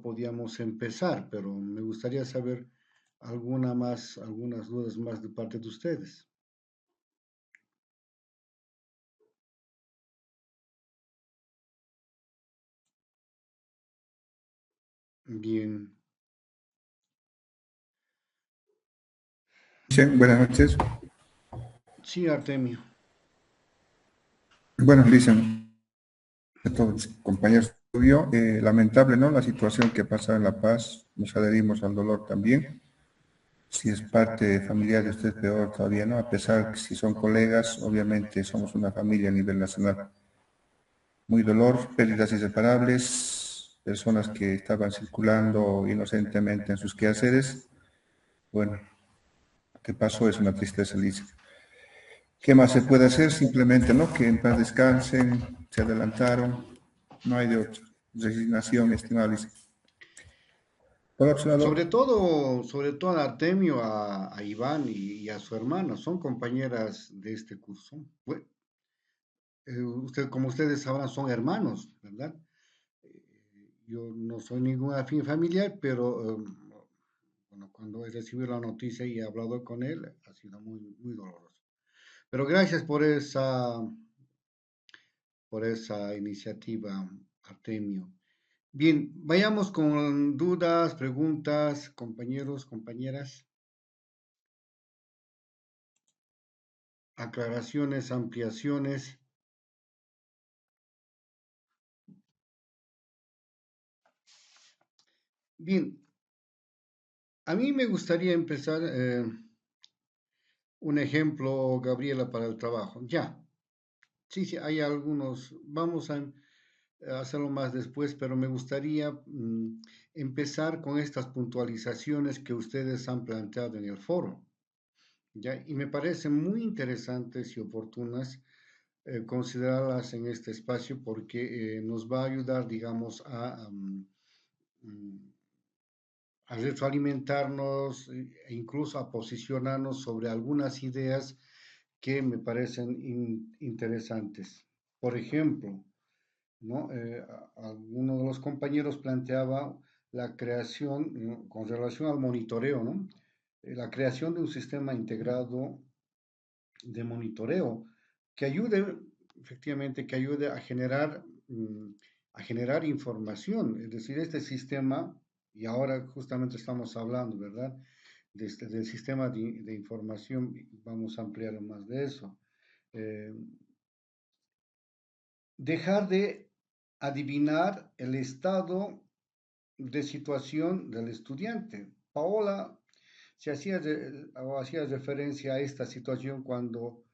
podíamos empezar, pero me gustaría saber algunas dudas más de parte de ustedes. Bien, Sí, buenas noches. sí, Artemio. Bueno, dicen estos compañeros estudio, lamentable, ¿no? La situación que pasa en La Paz, nos adherimos al dolor también. Si es parte familiar de usted, peor todavía, ¿no? A pesar que si son colegas, obviamente somos una familia a nivel nacional. Muy dolor, pérdidas inseparables, personas que estaban circulando inocentemente en sus quehaceres. Bueno, ¿qué pasó? Es una tristeza, Lice. ¿Qué más se puede hacer? Simplemente, ¿no? Que en paz descansen, se adelantaron, no hay de otra. Resignación, estimable. Por otro lado, Sobre todo a Artemio, a Iván y a su hermana, son compañeras de este curso. Como ustedes sabrán, son hermanos, ¿verdad? Yo no soy ningún afín familiar, pero bueno, cuando he recibido la noticia y he hablado con él, ha sido muy doloroso. Pero gracias por esa iniciativa, Artemio. Bien, vayamos con dudas, preguntas, compañeros, compañeras, aclaraciones, ampliaciones. Bien, a mí me gustaría empezar un ejemplo, Gabriela, para el trabajo. Ya, sí, sí, hay algunos, vamos a hacerlo más después, pero me gustaría empezar con estas puntualizaciones que ustedes han planteado en el foro. ¿Ya? Y me parecen muy interesantes y oportunas considerarlas en este espacio porque nos va a ayudar, digamos, mm, a retroalimentarnos e incluso a posicionarnos sobre algunas ideas que me parecen interesantes. Por ejemplo, ¿no? Alguno de los compañeros planteaba la creación, ¿no? Con relación al monitoreo, ¿no? La creación de un sistema integrado de monitoreo que ayude, efectivamente, que ayude a generar información. Es decir, este sistema, y ahora justamente estamos hablando, ¿verdad? Del sistema de información, vamos a ampliar más de eso. Eh, Dejar de adivinar el estado de situación del estudiante. Paola hacía referencia a esta situación cuando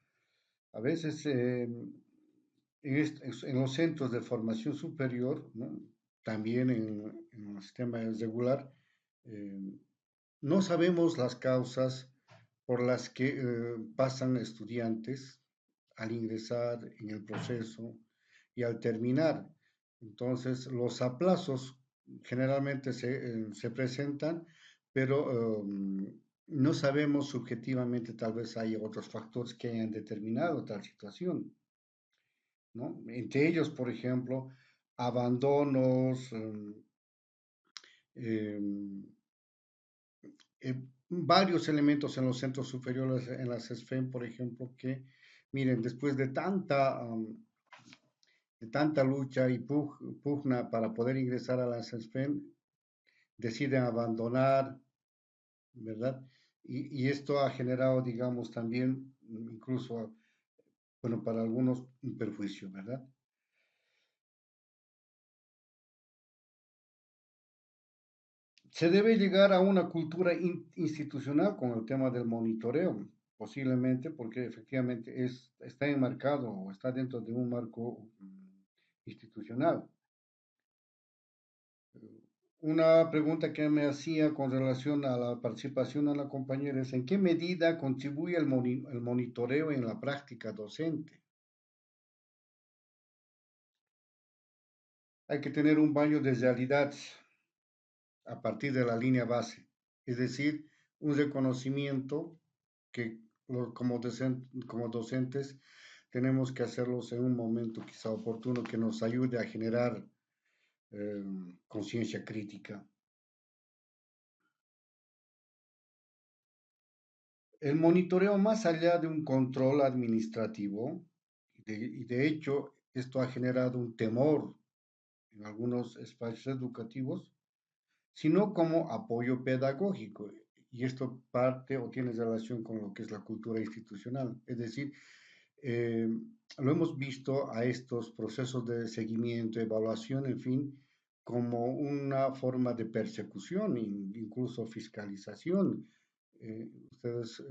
a veces en los centros de formación superior, ¿no? También en el sistema regular, eh, no sabemos las causas por las que pasan estudiantes al ingresar en el proceso y al terminar. Entonces, los aplazos generalmente se presentan, pero no sabemos subjetivamente, tal vez hay otros factores que hayan determinado tal situación, ¿no? Entre ellos, por ejemplo, abandonos, em, varios elementos en los centros superiores, en las SFEM, por ejemplo, que, miren, después de tanta lucha y pugna para poder ingresar a las SFEM, deciden abandonar, ¿verdad? Y esto ha generado, digamos, también, incluso, bueno, para algunos, un perjuicio, ¿verdad? Se debe llegar a una cultura institucional con el tema del monitoreo, posiblemente porque efectivamente está enmarcado o está dentro de un marco institucional. Una pregunta que me hacía con relación a la participación de la compañera es ¿en qué medida contribuye el monitoreo en la práctica docente? Hay que tener un baño de realidad a partir de la línea base, es decir, un reconocimiento que como docentes tenemos que hacerlos en un momento quizá oportuno que nos ayude a generar conciencia crítica. El monitoreo, más allá de un control administrativo, y de hecho esto ha generado un temor en algunos espacios educativos, sino como apoyo pedagógico. Y esto parte o tiene relación con lo que es la cultura institucional. Es decir, eh, lo hemos visto a estos procesos de seguimiento, evaluación, en fin, como una forma de persecución, incluso fiscalización. Ustedes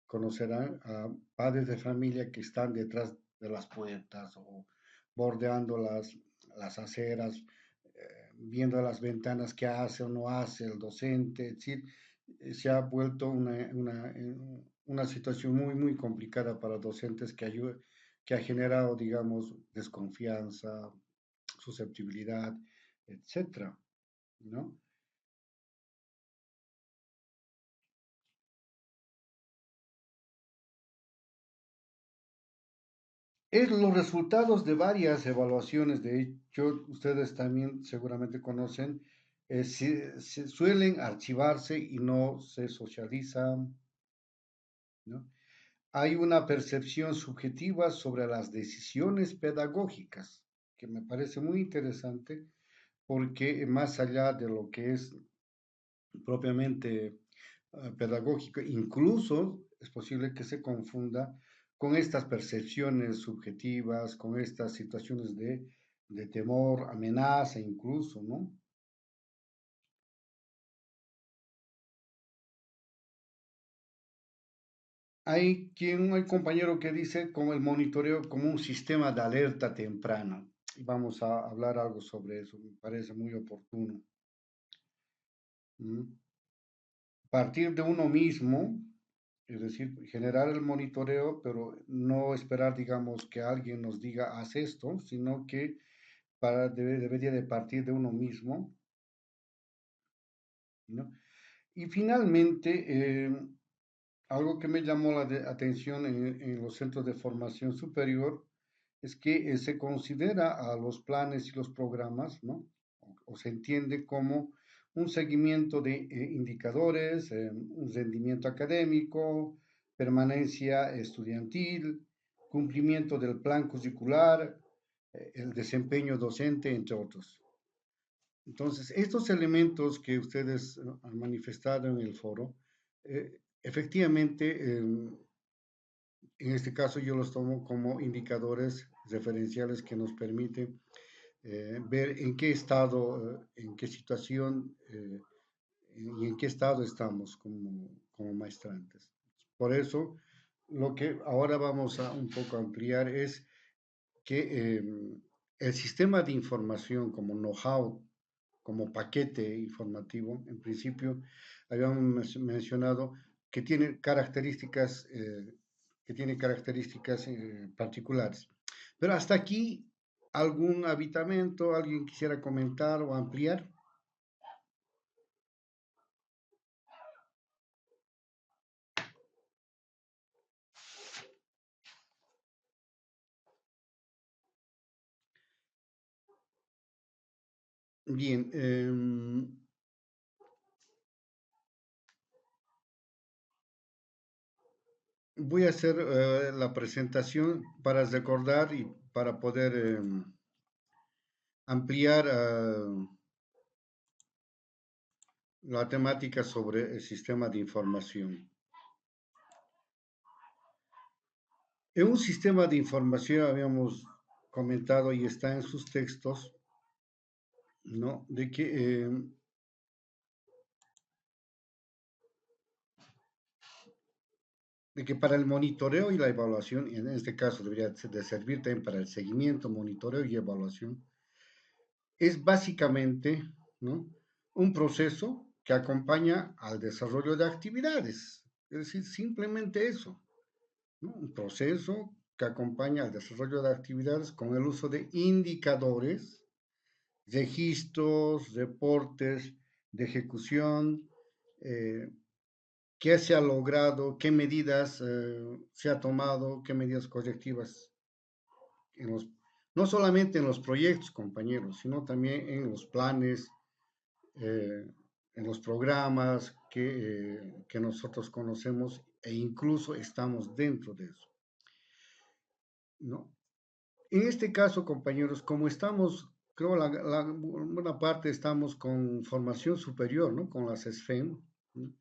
conocerán a padres de familia que están detrás de las puertas o bordeando las aceras, viendo las ventanas que hace o no hace el docente, es decir, se ha vuelto una situación muy, muy complicada para docentes que ha generado, digamos, desconfianza, susceptibilidad, etcétera, ¿no? Es los resultados de varias evaluaciones, de hecho, ustedes también seguramente conocen, se suelen archivarse y no se socializan, ¿no? Hay una percepción subjetiva sobre las decisiones pedagógicas, que me parece muy interesante, porque más allá de lo que es propiamente pedagógico, incluso es posible que se confunda con estas percepciones subjetivas, con estas situaciones de temor, amenaza incluso, ¿no? Hay compañero que dice como el monitoreo como un sistema de alerta temprana. Y vamos a hablar algo sobre eso, me parece muy oportuno. ¿Mm? Partir de uno mismo, es decir, generar el monitoreo, pero no esperar, digamos, que alguien nos diga, haz esto, sino que debería de partir de uno mismo, ¿no? Y finalmente, algo que me llamó la atención en los centros de formación superior es que se considera a los planes y los programas, ¿no? O se entiende como un seguimiento de indicadores, un rendimiento académico, permanencia estudiantil, cumplimiento del plan curricular, el desempeño docente, entre otros. Entonces, estos elementos que ustedes han manifestado en el foro, efectivamente, en este caso yo los tomo como indicadores referenciales que nos permiten ver en qué estado, en qué situación y en qué estado estamos como maestrantes. Por eso, lo que ahora vamos a un poco ampliar es que el sistema de información como know-how, como paquete informativo, en principio habíamos mencionado que tiene características particulares. Pero hasta aquí, ¿algún habitamiento, alguien quisiera comentar o ampliar? Bien, voy a hacer la presentación para recordar y para poder ampliar la temática sobre el sistema de información. En un sistema de información habíamos comentado y está en sus textos, ¿no? De que para el monitoreo y la evaluación, y en este caso debería de servir también para el seguimiento, monitoreo y evaluación, es básicamente, ¿no? Un proceso que acompaña al desarrollo de actividades. Es decir, simplemente eso, ¿no? Un proceso que acompaña al desarrollo de actividades con el uso de indicadores, registros, reportes de ejecución, eh, qué se ha logrado, qué medidas se ha tomado, qué medidas correctivas en los, no solamente en los proyectos, compañeros, sino también en los planes, en los programas que nosotros conocemos e incluso estamos dentro de eso, ¿no? En este caso, compañeros, como estamos, creo la buena parte estamos con formación superior, ¿no? Con las SFEM, ¿no?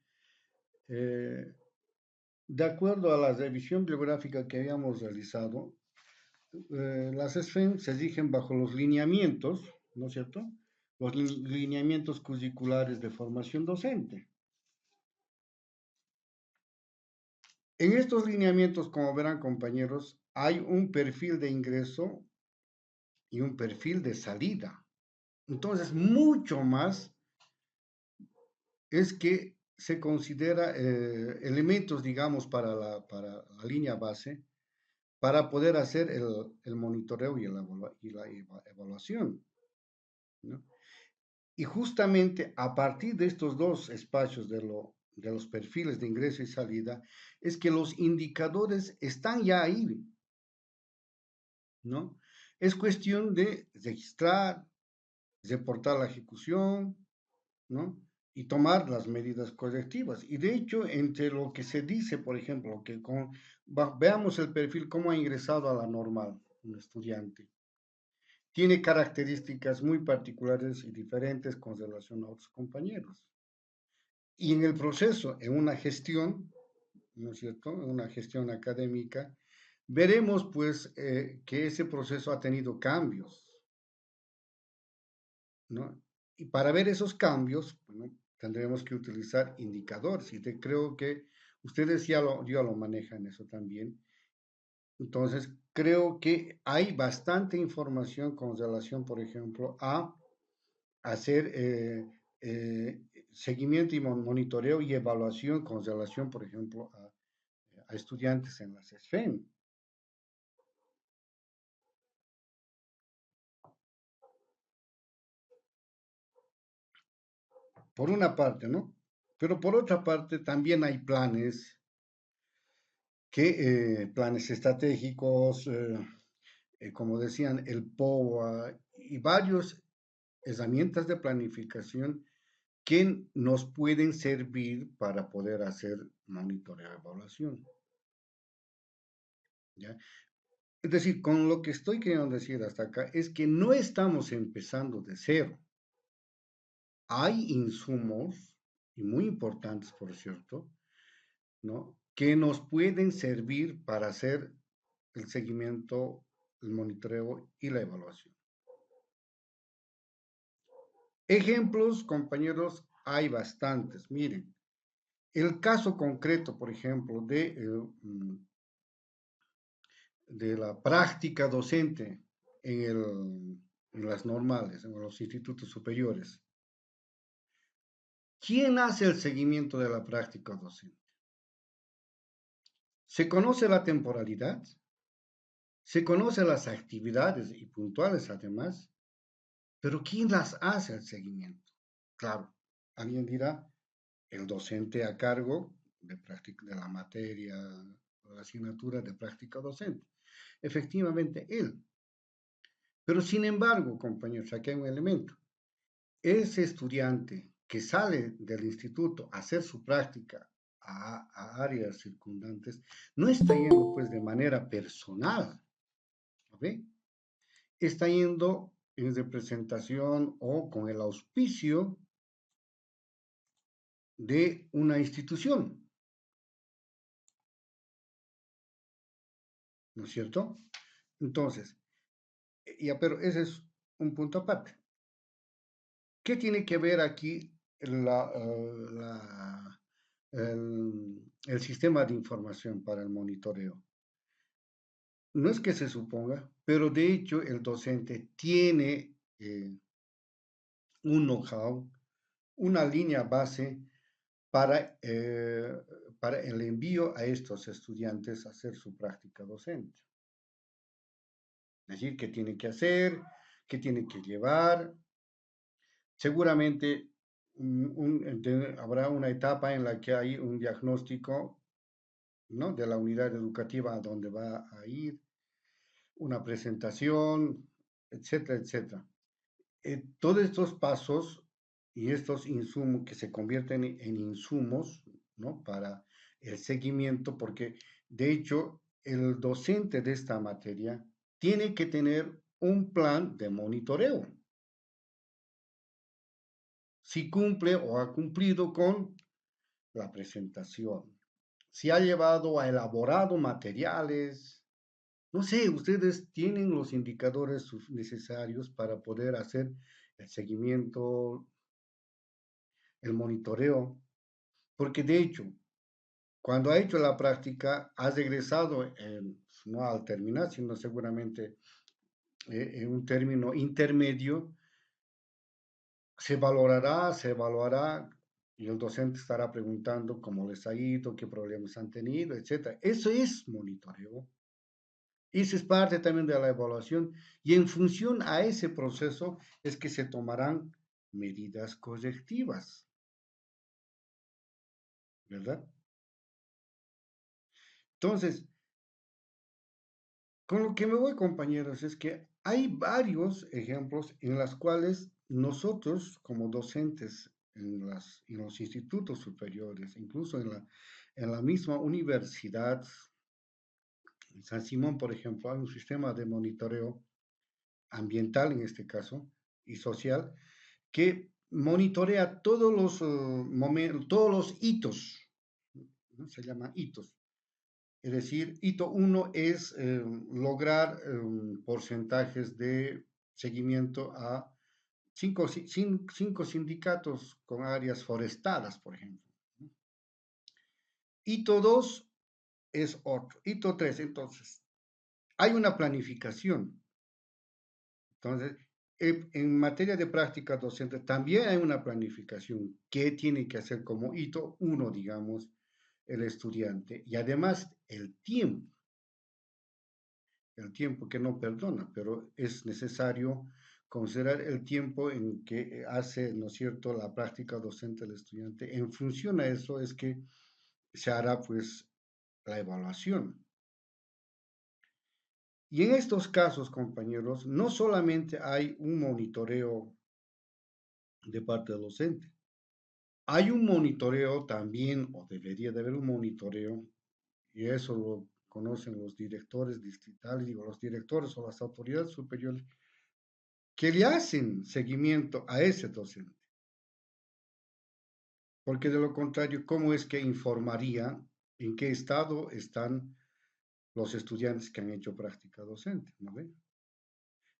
Eh, de acuerdo a la revisión bibliográfica que habíamos realizado, las SFEM se rigen bajo los lineamientos, ¿no es cierto? Los lineamientos curriculares de formación docente. En estos lineamientos, como verán compañeros, hay un perfil de ingreso y un perfil de salida. Entonces, mucho más es que se considera elementos, digamos, para la línea base, para poder hacer el monitoreo y la evaluación, ¿no? Y justamente a partir de estos dos espacios de los perfiles de ingreso y salida, es que los indicadores están ya ahí, ¿no? Es cuestión de registrar, reportar la ejecución, ¿no? Y tomar las medidas correctivas. Y de hecho, entre lo que se dice, por ejemplo, veamos el perfil, cómo ha ingresado a la normal un estudiante. Tiene características muy particulares y diferentes con relación a otros compañeros. Y en el proceso, en una gestión, ¿no es cierto? En una gestión académica, veremos pues que ese proceso ha tenido cambios, ¿no? Y para ver esos cambios, bueno, tendremos que utilizar indicadores. Y creo que ustedes ya lo manejan eso también. Entonces, creo que hay bastante información con relación, por ejemplo, a hacer seguimiento y monitoreo y evaluación con relación, por ejemplo, a estudiantes en las SFEM. Por una parte, ¿no? Pero por otra parte, también hay planes planes estratégicos, como decían, el POA y varias herramientas de planificación que nos pueden servir para poder hacer monitoreo y evaluación. ¿Ya? Es decir, con lo que estoy queriendo decir hasta acá es que no estamos empezando de cero. Hay insumos, y muy importantes, por cierto, ¿no? Que nos pueden servir para hacer el seguimiento, el monitoreo y la evaluación. Ejemplos, compañeros, hay bastantes. Miren, el caso concreto, por ejemplo, de la práctica docente en las normales, en los institutos superiores. ¿Quién hace el seguimiento de la práctica docente? ¿Se conoce la temporalidad? ¿Se conocen las actividades y puntuales además? Pero ¿quién las hace el seguimiento? Claro, alguien dirá, el docente a cargo de la materia o la asignatura de práctica docente. Efectivamente, él. Pero sin embargo, compañeros, aquí hay un elemento. Ese estudiante que sale del instituto a hacer su práctica a áreas circundantes, no está yendo pues de manera personal, ¿ve? Está yendo en representación o con el auspicio de una institución, ¿no es cierto? Entonces, ya, pero ese es un punto aparte. ¿Qué tiene que ver aquí el sistema de información para el monitoreo? No es que se suponga, pero de hecho el docente tiene un know-how, una línea base para el envío a estos estudiantes a hacer su práctica docente. Es decir, qué tiene que hacer, qué tiene que llevar. Seguramente habrá una etapa en la que hay un diagnóstico, ¿no? De la unidad educativa a donde va a ir. una presentación, etcétera, etcétera. Todos estos pasos y estos insumos que se convierten en insumos, ¿no? Para el seguimiento, porque de hecho el docente de esta materia tiene que tener un plan de monitoreo. Si cumple o ha cumplido con la presentación, si ha llevado a elaborado materiales, no sé, ustedes tienen los indicadores necesarios para poder hacer el seguimiento, el monitoreo, porque de hecho, cuando ha hecho la práctica, has regresado, no al terminar, sino seguramente en un término intermedio, se evaluará y el docente estará preguntando cómo les ha ido, qué problemas han tenido, etcétera. Eso es monitoreo. Eso es parte también de la evaluación y en función a ese proceso es que se tomarán medidas correctivas, ¿verdad? Entonces, con lo que me voy, compañeros, es que hay varios ejemplos en los cuales nosotros, como docentes en los institutos superiores, incluso en la misma universidad, en San Simón, por ejemplo, hay un sistema de monitoreo ambiental, en este caso, y social, que monitorea todos los momentos, todos los hitos, ¿no? Se llama hitos. Es decir, hito uno es lograr porcentajes de seguimiento a cinco sindicatos con áreas forestadas, por ejemplo. Hito 2 es otro. Hito 3, entonces, hay una planificación. Entonces, en materia de práctica docente también hay una planificación que tiene que hacer como hito uno, digamos, el estudiante. Y además el tiempo que no perdona, pero es necesario considerar el tiempo en que hace, ¿no es cierto?, la práctica docente del estudiante. En función a eso es que se hará, pues, la evaluación. Y en estos casos, compañeros, no solamente hay un monitoreo de parte del docente, hay un monitoreo también, o debería de haber un monitoreo, y eso lo conocen los directores distritales, digo, los directores o las autoridades superiores, que le hacen seguimiento a ese docente. Porque de lo contrario, ¿cómo es que informaría en qué estado están los estudiantes que han hecho práctica docente? ¿No ve?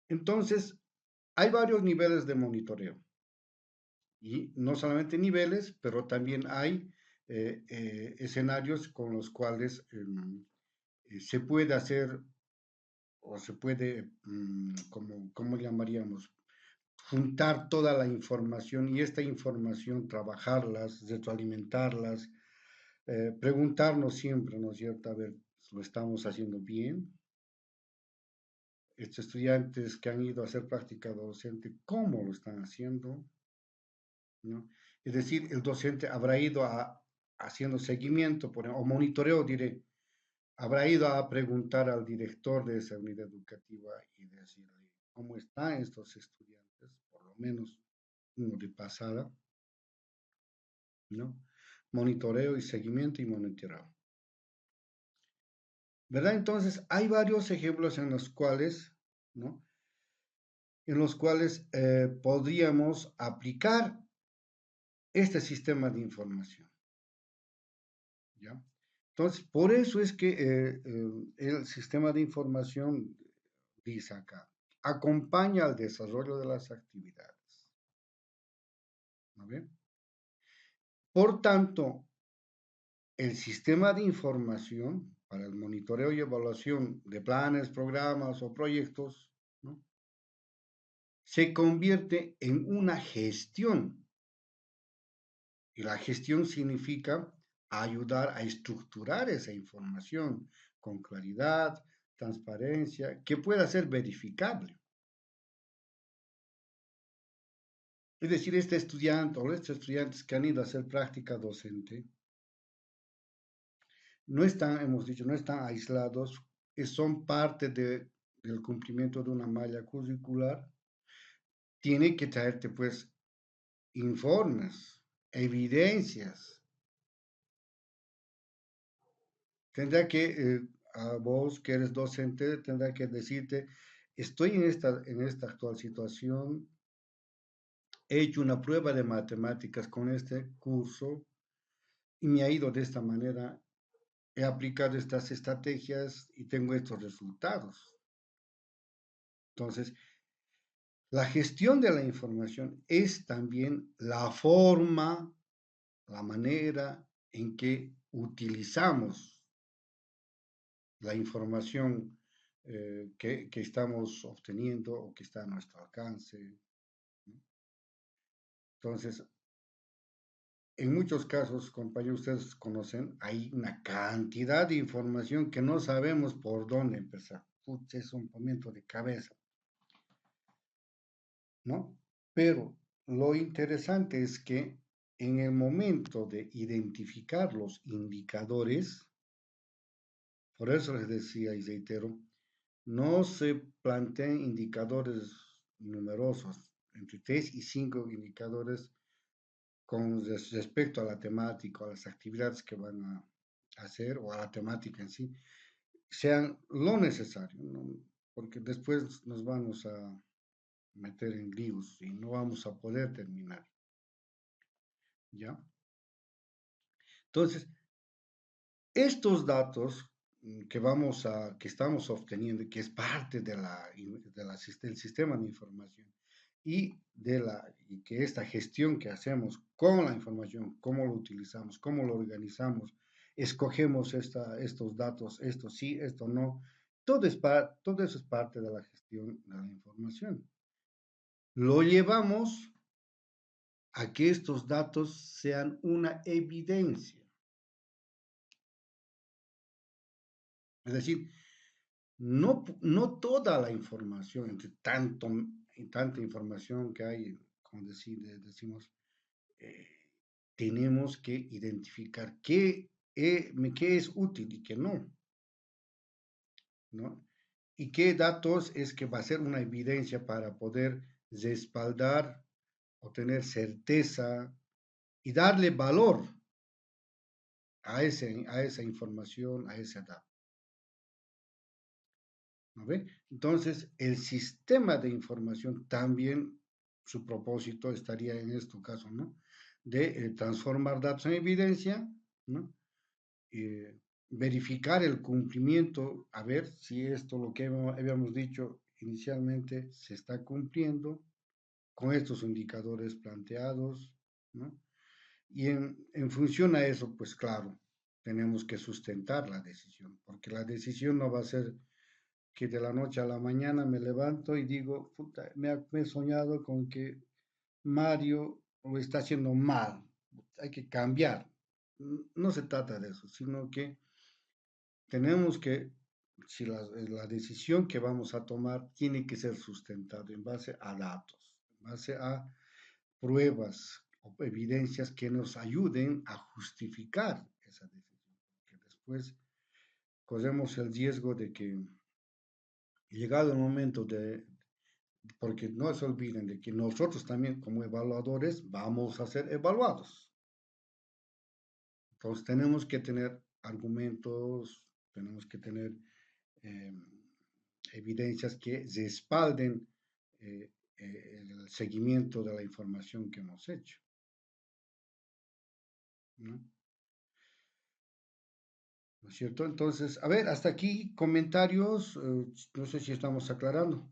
Entonces, hay varios niveles de monitoreo. Y no solamente niveles, pero también hay escenarios con los cuales se puede hacer o se puede, ¿cómo llamaríamos? Juntar toda la información y esta información trabajarlas, retroalimentarlas, preguntarnos siempre, ¿no es cierto? A ver, ¿lo estamos haciendo bien? Estos estudiantes que han ido a hacer práctica docente, ¿cómo lo están haciendo? ¿No? Es decir, el docente habrá ido haciendo seguimiento o monitoreo, diré, habrá ido a preguntar al director de esa unidad educativa y decirle cómo están estos estudiantes, por lo menos uno de pasada, ¿no? Monitoreo y seguimiento y monitoreo. ¿Verdad? Entonces, hay varios ejemplos en los cuales, ¿no? En los cuales podríamos aplicar este sistema de información, ¿ya? Entonces, por eso es que el sistema de información dice acá, acompaña al desarrollo de las actividades, ¿no ven? Por tanto, el sistema de información para el monitoreo y evaluación de planes, programas o proyectos, ¿no? Se convierte en una gestión. Y la gestión significa ayudar a estructurar esa información con claridad, transparencia, que pueda ser verificable. Es decir, este estudiante o estos estudiantes que han ido a hacer práctica docente no están, hemos dicho, no están aislados, son parte del cumplimiento de una malla curricular, tiene que traerte pues informes, evidencias. Tendrá que, a vos que eres docente, tendrá que decirte, estoy en esta actual situación, he hecho una prueba de matemáticas con este curso y me ha ido de esta manera, he aplicado estas estrategias y tengo estos resultados. Entonces, la gestión de la información es también la forma, la manera en que utilizamos la información que estamos obteniendo o que está a nuestro alcance. Entonces, en muchos casos, compañeros, ustedes conocen, hay una cantidad de información que no sabemos por dónde empezar. Putz, es un movimiento de cabeza, ¿no? Pero lo interesante es que en el momento de identificar los indicadores, por eso les decía y reitero, no se planteen indicadores numerosos, entre 3 y 5 indicadores con respecto a la temática, a las actividades que van a hacer o a la temática en sí, sean lo necesario, ¿no? Porque después nos vamos a meter en líos y no vamos a poder terminar, ¿ya? Entonces, estos datos que estamos obteniendo, que es parte del sistema de información y que esta gestión que hacemos con la información, cómo lo utilizamos, cómo lo organizamos, escogemos estos datos, esto sí, esto no, todo eso es parte de la gestión de la información. Lo llevamos a que estos datos sean una evidencia. Es decir, no toda la información, entre tanta información que hay, como decimos, eh, tenemos que identificar qué es útil y qué no, ¿no? Y qué datos es que va a ser una evidencia para poder respaldar o tener certeza y darle valor a esa información, a ese dato. ¿No ve? Entonces, el sistema de información también, su propósito estaría en este caso, ¿no? De transformar datos en evidencia, ¿no? Verificar el cumplimiento, a ver si esto, lo que habíamos dicho inicialmente, se está cumpliendo con estos indicadores planteados, ¿no? Y en función a eso, pues claro, tenemos que sustentar la decisión, porque la decisión no va a ser que de la noche a la mañana me levanto y digo, puta, me he soñado con que Mario lo está haciendo mal, hay que cambiar. No se trata de eso, sino que tenemos que, si la decisión que vamos a tomar tiene que ser sustentada en base a datos, en base a pruebas o evidencias que nos ayuden a justificar esa decisión. Que después corremos el riesgo de que, llegado el momento porque no se olviden de que nosotros también como evaluadores vamos a ser evaluados. Entonces tenemos que tener argumentos, tenemos que tener eh, evidencias que respalden el seguimiento de la información que hemos hecho, ¿no? ¿No es cierto? Entonces, a ver, hasta aquí comentarios, no sé si estamos aclarando.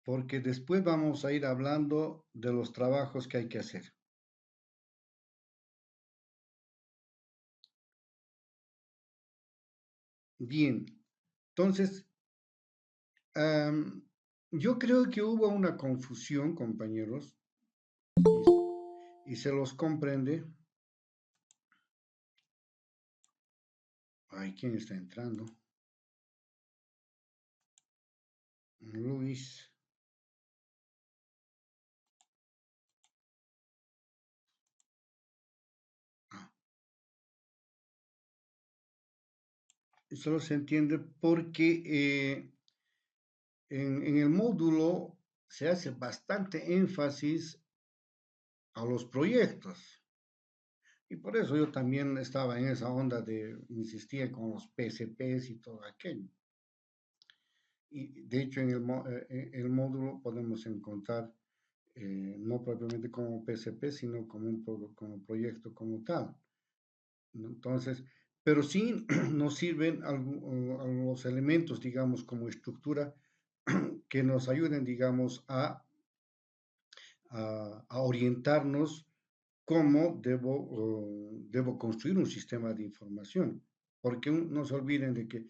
Porque después vamos a ir hablando de los trabajos que hay que hacer. Bien, entonces, yo creo que hubo una confusión, compañeros, y se los comprende. Ay, ¿quién está entrando? Luis. solo se entiende porque en el módulo se hace bastante énfasis a los proyectos. Y por eso yo también estaba en esa onda de, insistía con los PCPs y todo aquello. Y de hecho en el módulo podemos encontrar no propiamente como PCP, sino como como proyecto como tal, ¿no? Entonces, pero sí nos sirven algunos elementos, digamos, como estructura que nos ayuden, digamos, a orientarnos cómo debo construir un sistema de información. Porque no se olviden de que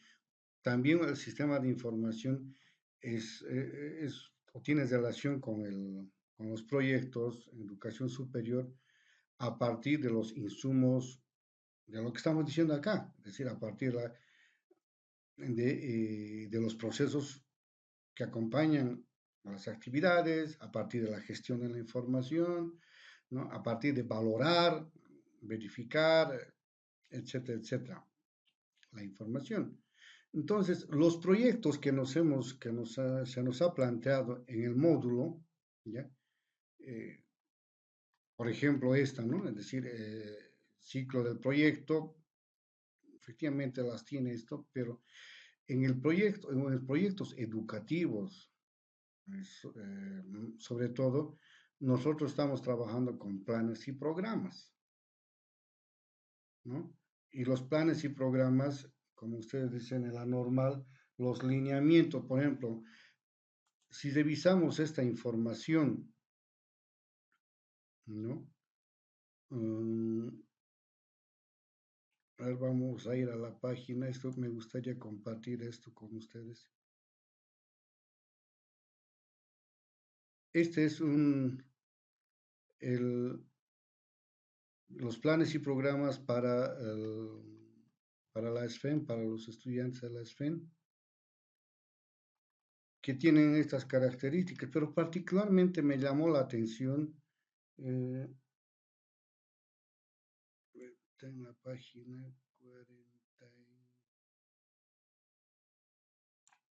también el sistema de información o tiene relación con los proyectos en educación superior a partir de los insumos de lo que estamos diciendo acá, es decir, a partir de los procesos que acompañan a las actividades, a partir de la gestión de la información, ¿no? A partir de valorar, verificar, etcétera, etcétera, la información. Entonces, los proyectos se nos ha planteado en el módulo, ¿ya? Eh, por ejemplo, esta, ¿no? Es decir, ciclo del proyecto, efectivamente las tiene esto, pero en los proyectos educativos, sobre todo, nosotros estamos trabajando con planes y programas, ¿no? Y los planes y programas, como ustedes dicen en la normal, los lineamientos, por ejemplo, si revisamos esta información, ¿no? Um, a ver, vamos a ir a la página, esto me gustaría compartir esto con ustedes. Este es el, los planes y programas para la SFEN, para los estudiantes de la SFEN, que tienen estas características, pero particularmente me llamó la atención en la página 40,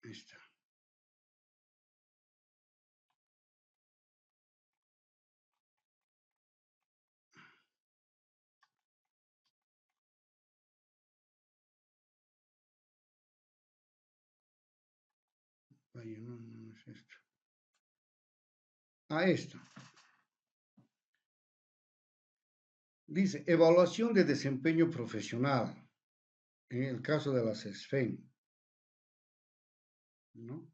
esta. Vaya, no, no es esto. Ah, esto. Dice, evaluación de desempeño profesional, en el caso de las SFEN, ¿no?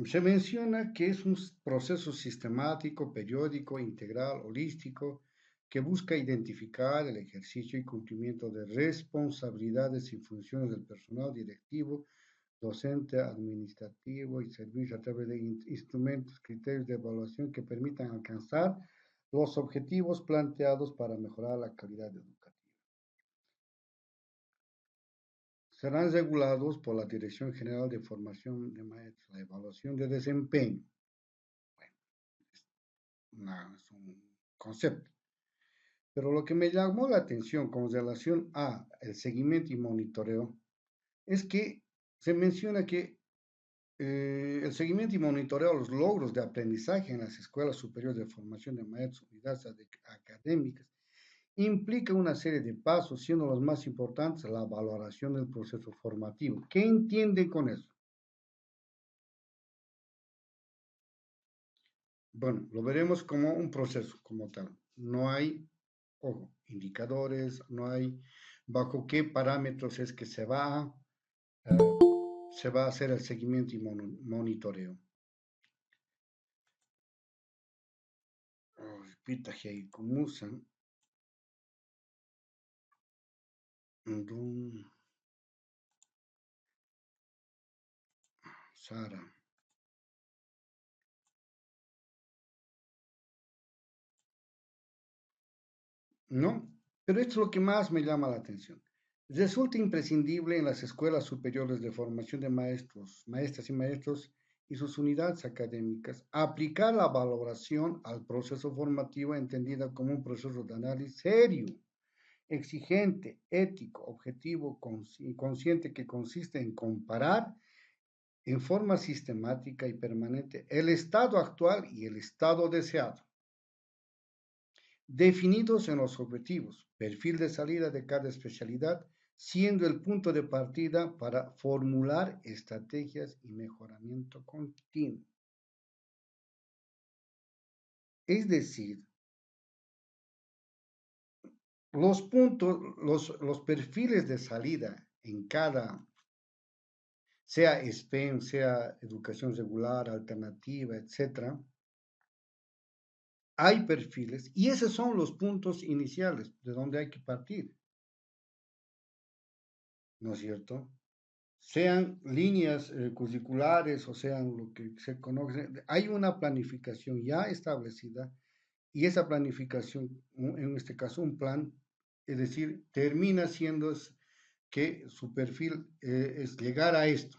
Se menciona que es un proceso sistemático, periódico, integral, holístico, que busca identificar el ejercicio y cumplimiento de responsabilidades y funciones del personal directivo, docente, administrativo y servicio a través de instrumentos, criterios de evaluación que permitan alcanzar los objetivos planteados para mejorar la calidad educativa. Serán regulados por la Dirección General de Formación de Maestros, la evaluación de desempeño. Es un concepto. Pero lo que me llamó la atención con relación a el seguimiento y monitoreo es que se menciona que el seguimiento y monitoreo de los logros de aprendizaje en las escuelas superiores de formación de maestros, unidades académicas, implica una serie de pasos, siendo los más importantes la valoración del proceso formativo. ¿Qué entienden con eso? Bueno, lo veremos como un proceso como tal. No hay, ojo, indicadores, no hay bajo qué parámetros es que se va a hacer el seguimiento y monitoreo. Repita que como usan Sara. ¿No? Pero esto es lo que más me llama la atención. Resulta imprescindible en las escuelas superiores de formación de maestros, maestras y maestros y sus unidades académicas aplicar la valoración al proceso formativo entendida como un proceso de análisis serio exigente, ético, objetivo, consciente, que consiste en comparar en forma sistemática y permanente el estado actual y el estado deseado, definidos en los objetivos, perfil de salida de cada especialidad, siendo el punto de partida para formular estrategias y mejoramiento continuo. Es decir, los puntos, los perfiles de salida en cada, sea SPEM, sea educación regular, alternativa, etcétera, hay perfiles y esos son los puntos iniciales de donde hay que partir, ¿no es cierto? Sean líneas curriculares o sean lo que se conoce, hay una planificación ya establecida y esa planificación, en este caso un plan, es decir, termina siendo que su perfil es llegar a esto.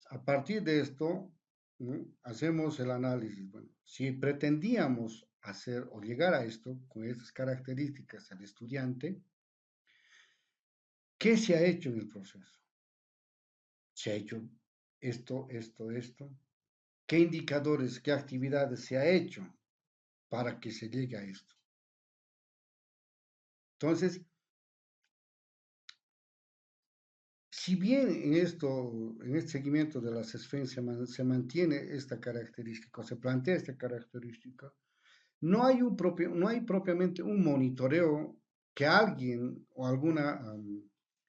A partir de esto, ¿no? Hacemos el análisis. Bueno, si pretendíamos hacer o llegar a esto con estas características al estudiante, ¿qué se ha hecho en el proceso? Se ha hecho esto. ¿Qué indicadores, qué actividades se ha hecho para que se llegue a esto? Entonces, si bien en este seguimiento de las SFEN se mantiene esta característica, o se plantea esta característica, no hay propiamente un monitoreo que alguien o alguna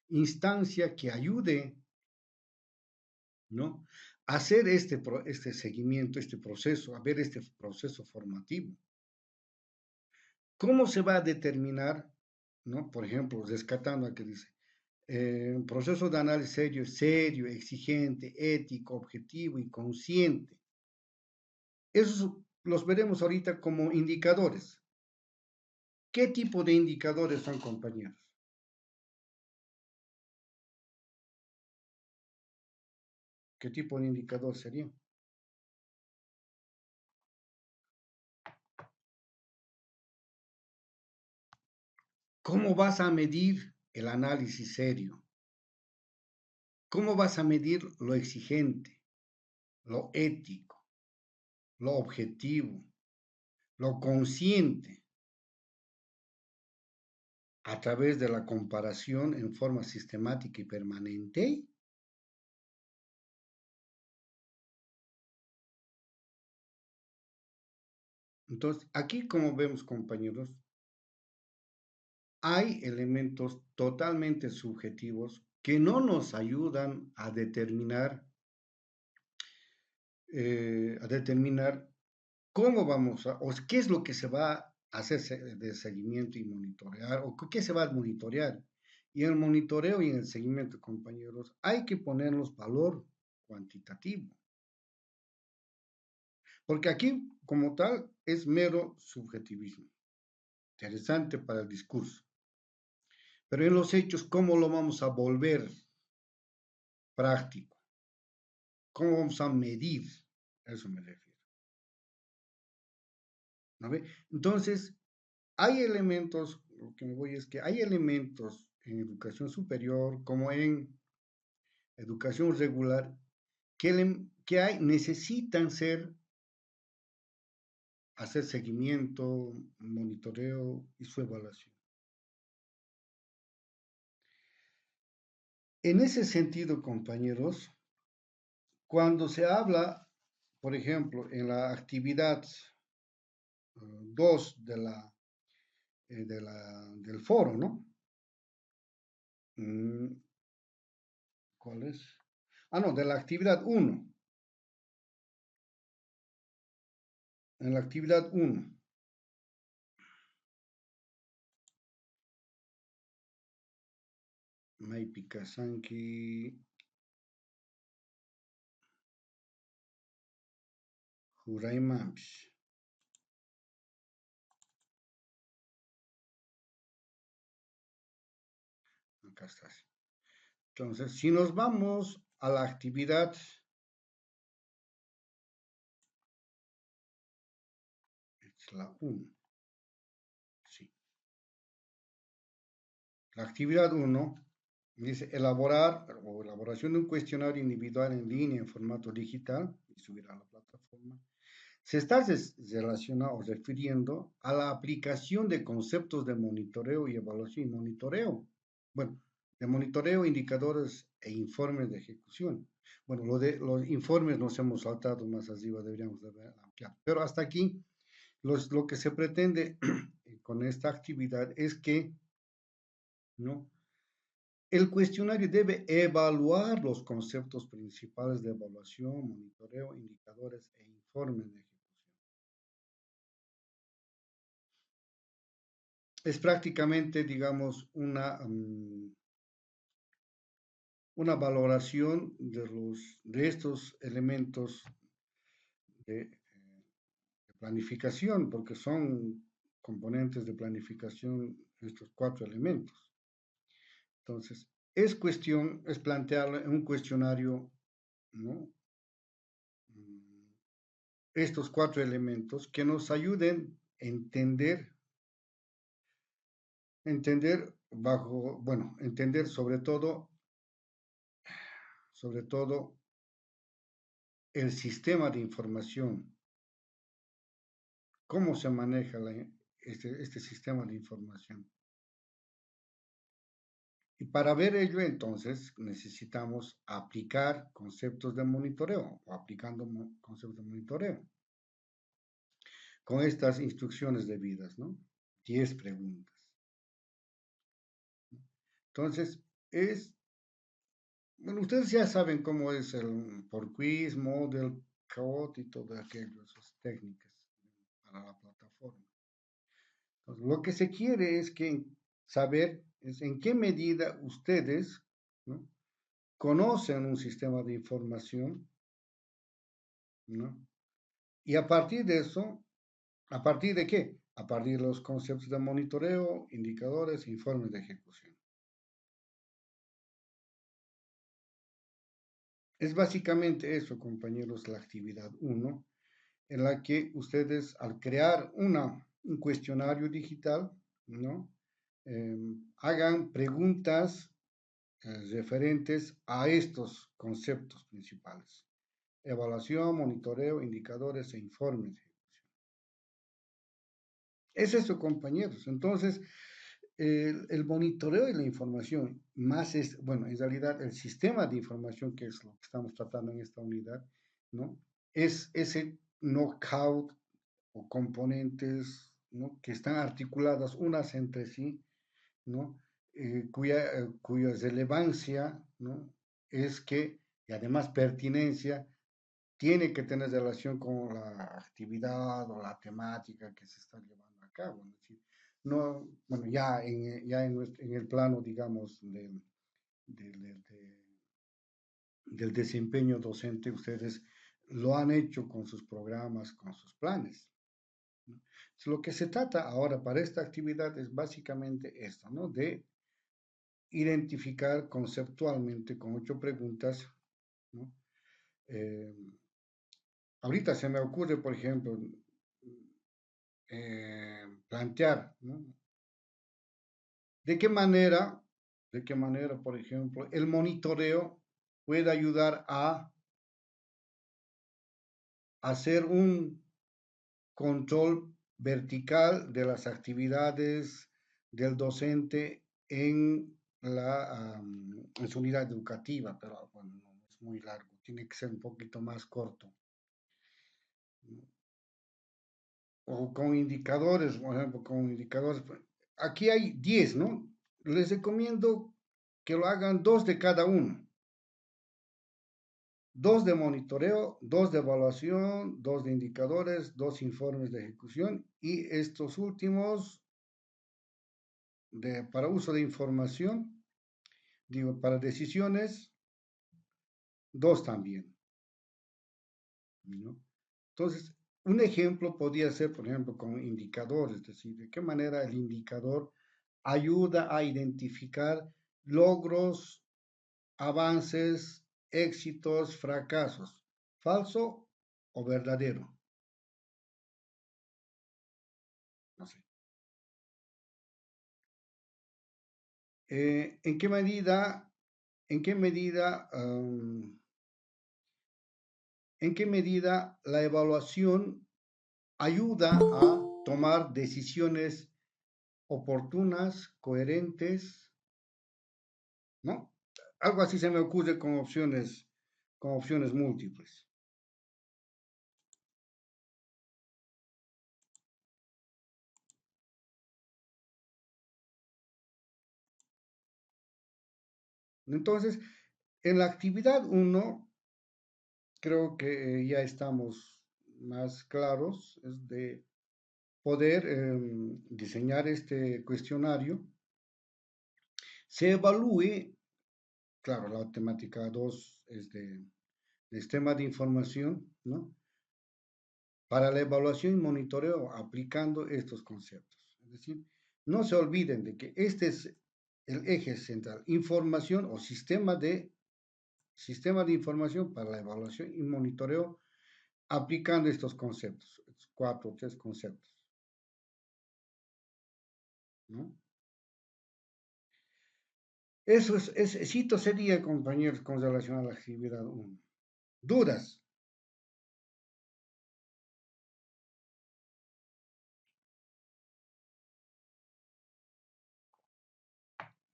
instancia que ayude, ¿no? A hacer este seguimiento, este proceso, a ver este proceso formativo. ¿Cómo se va a determinar, ¿no? Por ejemplo, rescatando a que dice, un proceso de análisis serio, exigente, ético, objetivo y consciente. Esos los veremos ahorita como indicadores. ¿Qué tipo de indicadores son, compañeros? ¿Qué tipo de indicador sería? ¿Cómo vas a medir el análisis serio? ¿Cómo vas a medir lo exigente, lo ético, lo objetivo, lo consciente? A través de la comparación en forma sistemática y permanente. Entonces, aquí como vemos, compañeros, hay elementos totalmente subjetivos que no nos ayudan a determinar cómo vamos a, o qué es lo que se va a hacer de seguimiento y monitorear, o qué se va a monitorear. Y en el monitoreo y en el seguimiento, compañeros, hay que ponerlos valor cuantitativo. Porque aquí, como tal, es mero subjetivismo. Interesante para el discurso. Pero en los hechos, ¿cómo lo vamos a volver práctico? ¿Cómo vamos a medir? A eso me refiero. ¿No ve? Entonces, hay elementos, lo que me voy es que hay elementos en educación superior como en educación regular necesitan hacer seguimiento, monitoreo y su evaluación. En ese sentido, compañeros, cuando se habla, por ejemplo, en la actividad 2 del foro, ¿no? ¿Cuál es? Ah, no, de la actividad 1. En la actividad 1. Maypi Kasanki, Huray Mamps. Acá está. Entonces, si nos vamos a la actividad, es la 1. Sí. La actividad uno dice elaborar o elaboración de un cuestionario individual en línea en formato digital y subir a la plataforma. Se está relacionado o refiriendo a la aplicación de conceptos de monitoreo y evaluación y monitoreo. Bueno, de monitoreo, indicadores e informes de ejecución. Bueno, lo de los informes nos hemos saltado más arriba, deberíamos de haber ampliado. Pero hasta aquí, lo que se pretende con esta actividad es que, ¿no? El cuestionario debe evaluar los conceptos principales de evaluación, monitoreo, indicadores e informes de ejecución. Es prácticamente, digamos, una valoración de estos elementos de planificación, porque son componentes de planificación estos cuatro elementos. Entonces, es plantearlo en un cuestionario, ¿no? Estos cuatro elementos que nos ayuden a entender sobre todo el sistema de información, cómo se maneja este sistema de información. Y para ver ello, entonces, necesitamos aplicar conceptos de monitoreo o aplicando conceptos de monitoreo con estas instrucciones debidas, ¿no? 10 preguntas. Entonces, bueno, ustedes ya saben cómo es el por quiz, model, code y todo aquello, esas técnicas para la plataforma. Entonces, lo que se quiere es saber es en qué medida ustedes, ¿no? Conocen un sistema de información, ¿no? Y a partir de eso, ¿a partir de qué? A partir de los conceptos de monitoreo, indicadores, informes de ejecución. Es básicamente eso, compañeros, la actividad uno, en la que ustedes al crear un cuestionario digital, ¿no? Hagan preguntas referentes a estos conceptos principales. Evaluación, monitoreo, indicadores e informes. Es eso, compañeros. Entonces, el monitoreo de la información, más es, bueno, en realidad el sistema de información, que es lo que estamos tratando en esta unidad, ¿no? Es ese knockout o componentes, ¿no? Que están articuladas unas entre sí, ¿no? Cuya relevancia, ¿no? Es que, y además pertinencia, tiene que tener relación con la actividad o la temática que se está llevando a cabo. Es decir, no, bueno, en el plano, digamos, del desempeño docente, ustedes lo han hecho con sus programas, con sus planes, ¿no? Entonces, lo que se trata ahora para esta actividad es básicamente esto, ¿no? De identificar conceptualmente con 8 preguntas, ¿no? Eh, Ahorita se me ocurre, por ejemplo, plantear, ¿no? De qué manera, por ejemplo, el monitoreo puede ayudar a hacer un control vertical de las actividades del docente en su unidad educativa, pero bueno, no es muy largo, tiene que ser un poquito más corto. O con indicadores, por ejemplo, con indicadores. Aquí hay 10, ¿no? Les recomiendo que lo hagan 2 de cada uno. 2 de monitoreo, 2 de evaluación, 2 de indicadores, 2 informes de ejecución y estos últimos para uso de información, digo, para decisiones, 2 también, ¿no? Entonces, un ejemplo podría ser, por ejemplo, con indicadores, es decir, de qué manera el indicador ayuda a identificar logros, avances, éxitos, fracasos, falso o verdadero. No sé. ¿En qué medida, en qué medida, en qué medida la evaluación ayuda a tomar decisiones oportunas, coherentes, ¿no? Algo así se me ocurre con opciones múltiples. Entonces, en la actividad uno creo que ya estamos más claros, es de poder diseñar este cuestionario, se evalúe, claro, la temática 2 es de sistema de información, ¿no? Para la evaluación y monitoreo aplicando estos conceptos. Es decir, no se olviden de que este es el eje central, información o sistema de información para la evaluación y monitoreo aplicando estos conceptos, cuatro o tres conceptos, ¿no? Cito sería, compañeros, con relación a la actividad 1. Dudas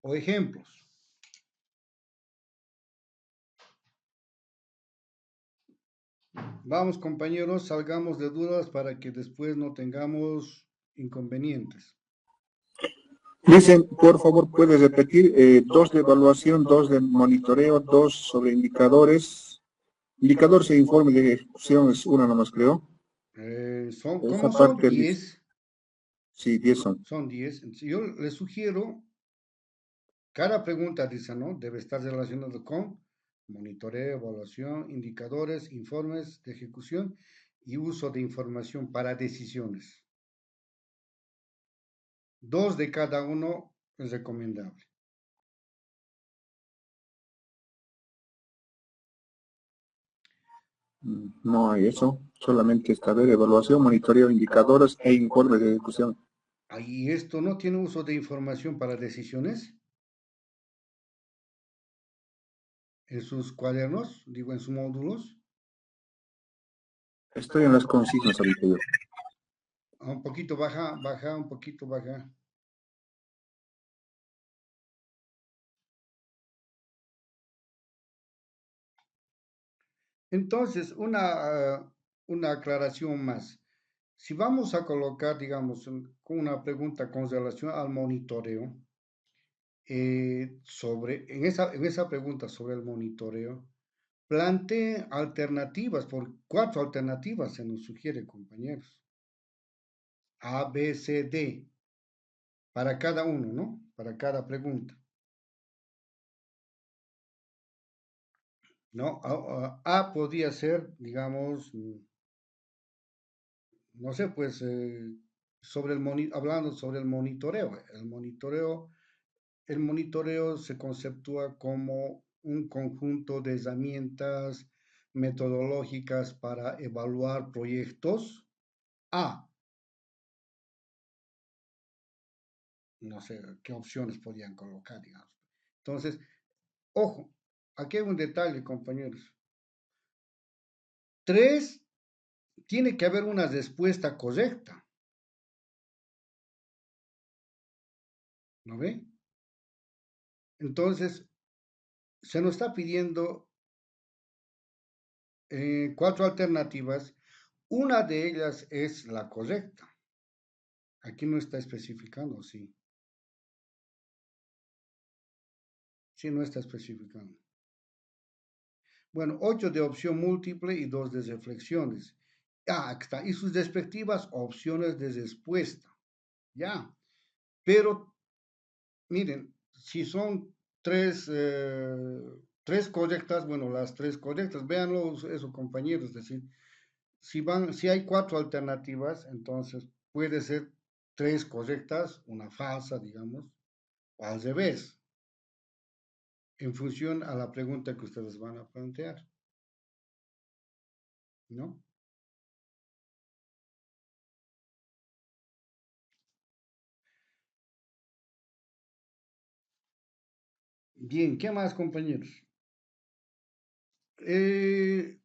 o ejemplos. Vamos, compañeros, salgamos de dudas para que después no tengamos inconvenientes. Dicen, por favor, puedes repetir, dos de evaluación, dos de monitoreo, dos sobre indicadores. Indicadores e informe de ejecución es una nomás, creo. ¿Cómo Esa son? parte, 10. sí, 10 son. Son 10. Yo les sugiero, cada pregunta dice, ¿no? Debe estar relacionado con monitoreo, evaluación, indicadores, informes de ejecución y uso de información para decisiones. Dos de cada uno es recomendable. No hay eso, solamente está ver evaluación, monitoreo, indicadores e informe de ejecución. ¿Y esto no tiene uso de información para decisiones? En sus cuadernos, digo, en sus módulos. Estoy en las consignas ahorita yo. Un poquito baja, baja, un poquito baja. Entonces, una aclaración más. Si vamos a colocar, digamos, una pregunta con relación al monitoreo, en esa pregunta sobre el monitoreo, plantee alternativas, por cuatro alternativas se nos sugiere, compañeros. A, B, C, D, para cada uno, ¿no? Para cada pregunta. ¿No? A podría ser, digamos, no sé, pues, hablando sobre el monitoreo. El monitoreo se conceptúa como un conjunto de herramientas metodológicas para evaluar proyectos. A, no sé qué opciones podían colocar, digamos. Entonces, ojo, aquí hay un detalle, compañeros. Tres, tiene que haber una respuesta correcta, ¿no ve? Entonces, se nos está pidiendo cuatro alternativas. Una de ellas es la correcta. Aquí no está especificando, sí. Sí, no está especificando. Bueno, 8 de opción múltiple y 2 de reflexiones. Aquí está. Y sus respectivas opciones de respuesta. Ya. Pero, miren, si son tres correctas, bueno, las tres correctas, véanlo eso, compañeros. Es decir, si hay cuatro alternativas, entonces puede ser tres correctas, una falsa, digamos, o al revés, en función a la pregunta que ustedes van a plantear, ¿no? Bien, ¿qué más, compañeros? Eh,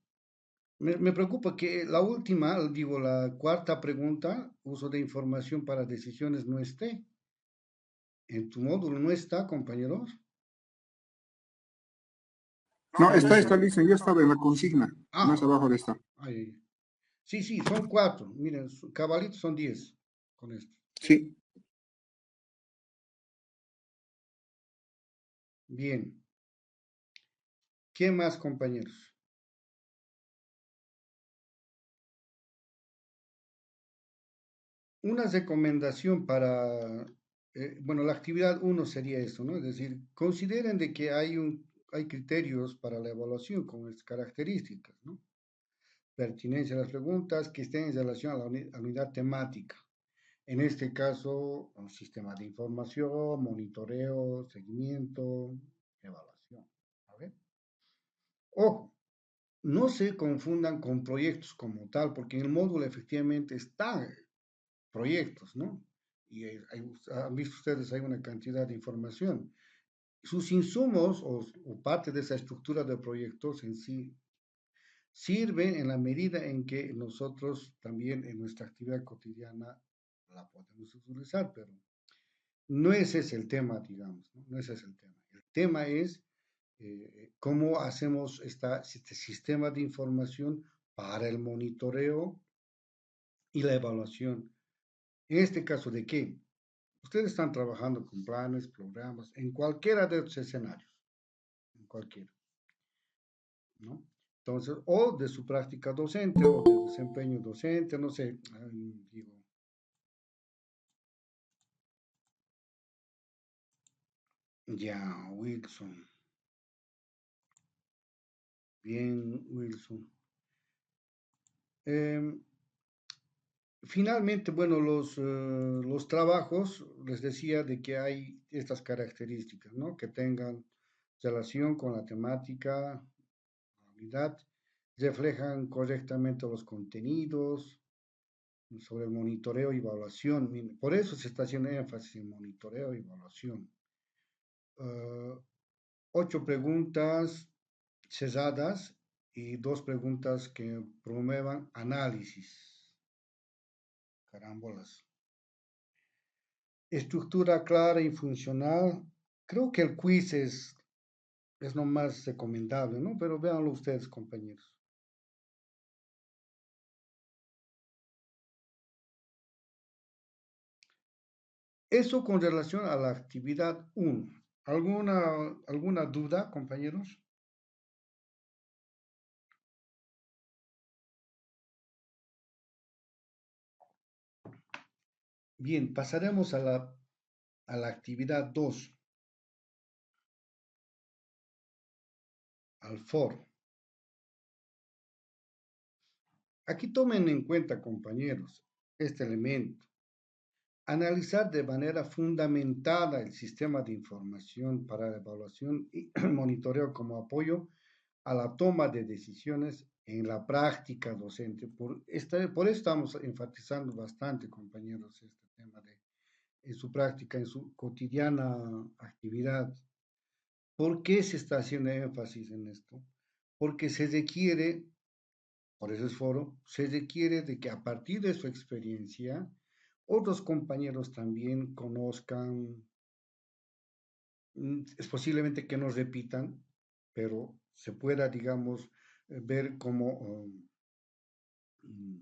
me preocupa que la última, digo, la cuarta pregunta, uso de información para decisiones, no esté. En tu módulo no está, compañeros. No, está listo. Yo estaba en la consigna, Ah, más abajo de esta. ay, ay. Sí, sí, son cuatro. Miren, cabalitos son 10 con esto. Sí. Bien. ¿Qué más, compañeros? Una recomendación para, bueno, la actividad uno sería eso, ¿no? Es decir, consideren de que hay criterios para la evaluación con estas características, ¿no? Pertinencia de las preguntas que estén en relación a a la unidad temática. En este caso, un sistema de información, monitoreo, seguimiento, evaluación. A ver. Ojo, no se confundan con proyectos como tal, porque en el módulo efectivamente están proyectos, ¿no? Y han visto ustedes, hay una cantidad de información. Sus insumos o parte de esa estructura de proyectos en sí sirven en la medida en que nosotros también en nuestra actividad cotidiana la podemos utilizar, pero no ese es el tema, digamos, ¿no? No ese es el tema. El tema es cómo hacemos este sistema de información para el monitoreo y la evaluación. En este caso, ¿de qué? Ustedes están trabajando con planes, programas, en cualquiera de los escenarios, en cualquiera, ¿no? Entonces, o de su práctica docente o de desempeño docente, no sé, digo, ya, Wilson, bien, Wilson. Eh, Finalmente, bueno, los trabajos, les decía de que hay estas características, ¿no? Que tengan relación con la temática, la unidad, reflejan correctamente los contenidos, sobre el monitoreo y evaluación. Por eso se está haciendo énfasis en monitoreo y evaluación. Uh, 8 preguntas cesadas y 2 preguntas que promuevan análisis. Carámbolas. Estructura clara y funcional. Creo que el quiz es lo más recomendable, ¿no? Pero véanlo ustedes, compañeros. Eso con relación a la actividad 1. ¿Alguna duda, compañeros? Bien, pasaremos a la actividad 2, al foro. Aquí tomen en cuenta, compañeros, este elemento. Analizar de manera fundamentada el sistema de información para la evaluación y monitoreo como apoyo a la toma de decisiones en la práctica docente. Por eso estamos enfatizando bastante, compañeros, este tema en su práctica, en su cotidiana actividad. ¿Por qué se está haciendo énfasis en esto? Porque se requiere, por eso es foro, se requiere de que a partir de su experiencia, otros compañeros también conozcan, es posiblemente que no repitan, pero se pueda, digamos, ver cómo, mm,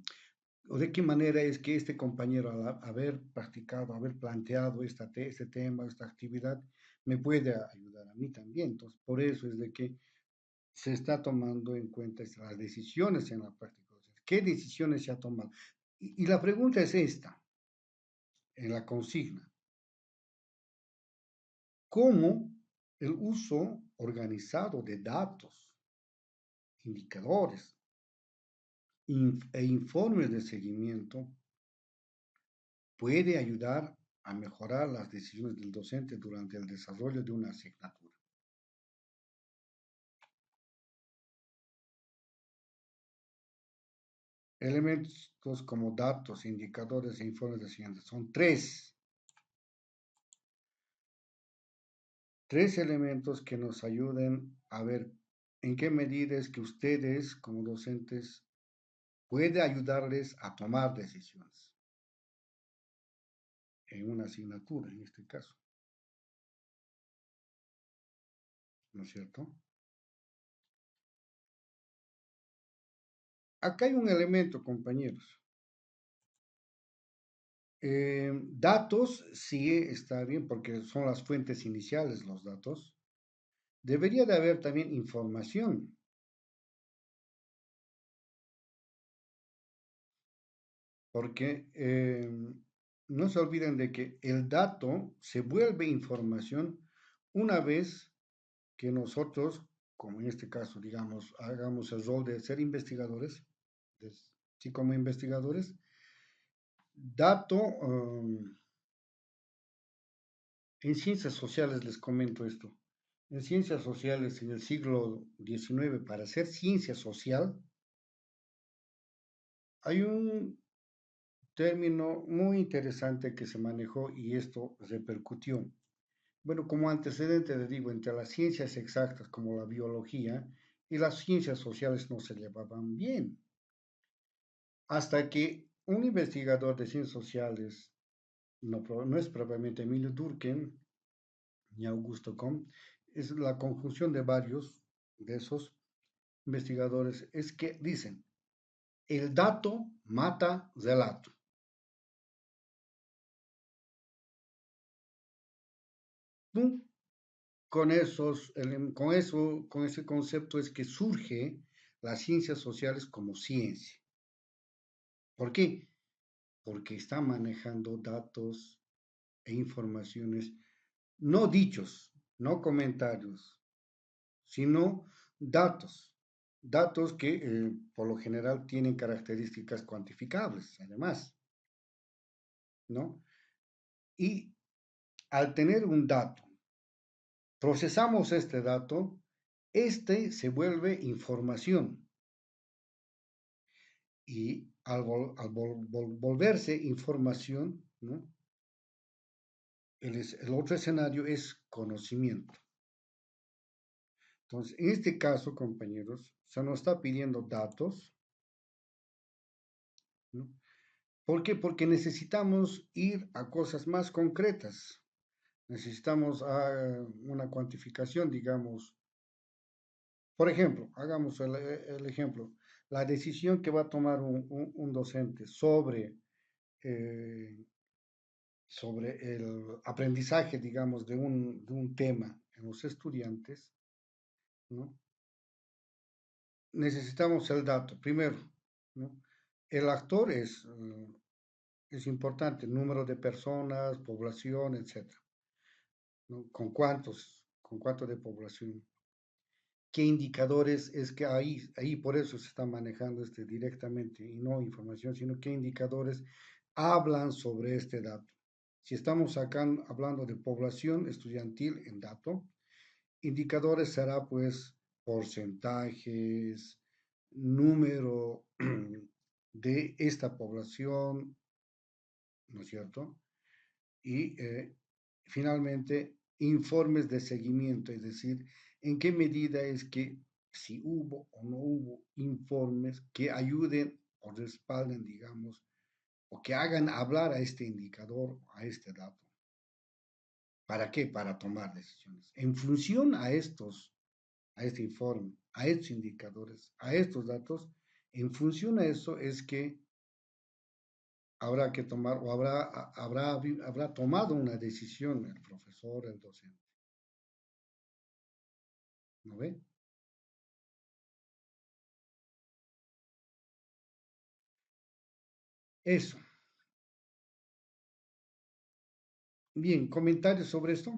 o de qué manera es que este compañero, al haber practicado, haber planteado este tema, esta actividad, me puede ayudar a mí también. Entonces, por eso es de que se está tomando en cuenta las decisiones en la práctica. ¿Qué decisiones se ha tomado? Y la pregunta es esta, en la consigna. ¿Cómo el uso organizado de datos, indicadores e informes de seguimiento puede ayudar a mejorar las decisiones del docente durante el desarrollo de una asignatura? Elementos como datos, indicadores e informes de seguimiento son tres tres elementos que nos ayuden a ver en qué medida es que ustedes como docentes puede ayudarles a tomar decisiones en una asignatura, en este caso, ¿no es cierto? Acá hay un elemento, compañeros. Datos, sí está bien, porque son las fuentes iniciales, los datos. Debería de haber también información, porque no se olviden de que el dato se vuelve información una vez que nosotros, como en este caso, digamos, hagamos el rol de ser investigadores, sí como investigadores, dato, en ciencias sociales les comento esto. En ciencias sociales en el siglo XIX, para hacer ciencia social, hay un término muy interesante que se manejó y esto repercutió. Bueno, como antecedente le digo, entre las ciencias exactas como la biología y las ciencias sociales no se llevaban bien, hasta que un investigador de ciencias sociales, no es propiamente Emilio Durkheim ni Augusto Comte, es la conjunción de varios de esos investigadores, es que dicen, el dato mata relato. ¡Pum! Con ese concepto es que surge las ciencias sociales como ciencia. ¿Por qué? Porque está manejando datos e informaciones no dichos, no comentarios, sino datos. Datos que por lo general tienen características cuantificables, además, ¿no? Y al tener un dato, procesamos este dato, este se vuelve información y al volverse información, ¿no? El otro escenario es conocimiento. Entonces, en este caso, compañeros, se nos está pidiendo datos, ¿no? ¿Por qué? Porque necesitamos ir a cosas más concretas. Necesitamos una cuantificación, digamos. Por ejemplo, hagamos el ejemplo, la decisión que va a tomar un docente eh, sobre el aprendizaje, digamos, de un tema en los estudiantes, ¿no? Necesitamos el dato, primero, ¿no? El actor es importante, número de personas, población, etcétera, ¿no? ¿Con cuánto de población? ¿Qué indicadores es que ahí por eso se está manejando directamente y no información, sino qué indicadores hablan sobre este dato? Si estamos acá hablando de población estudiantil en dato, indicadores será pues porcentajes, número de esta población, ¿no es cierto? Y finalmente, informes de seguimiento, es decir, en qué medida es que si hubo o no hubo informes que ayuden o respalden, digamos, o que hagan hablar a este indicador, a este dato. ¿Para qué? Para tomar decisiones. En función a este informe, a estos indicadores, a estos datos, en función a eso es que habrá que tomar o habrá tomado una decisión el profesor, el docente. ¿No ve? Eso. Bien, comentarios sobre esto.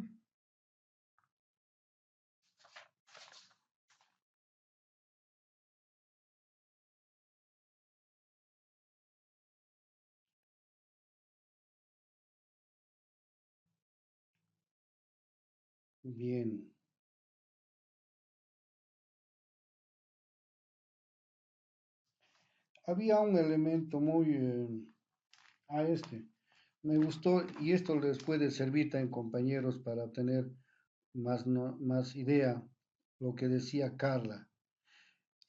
Bien. Había un elemento muy a este. Me gustó y esto les puede servir también, compañeros, para tener más, más idea, lo que decía Carla.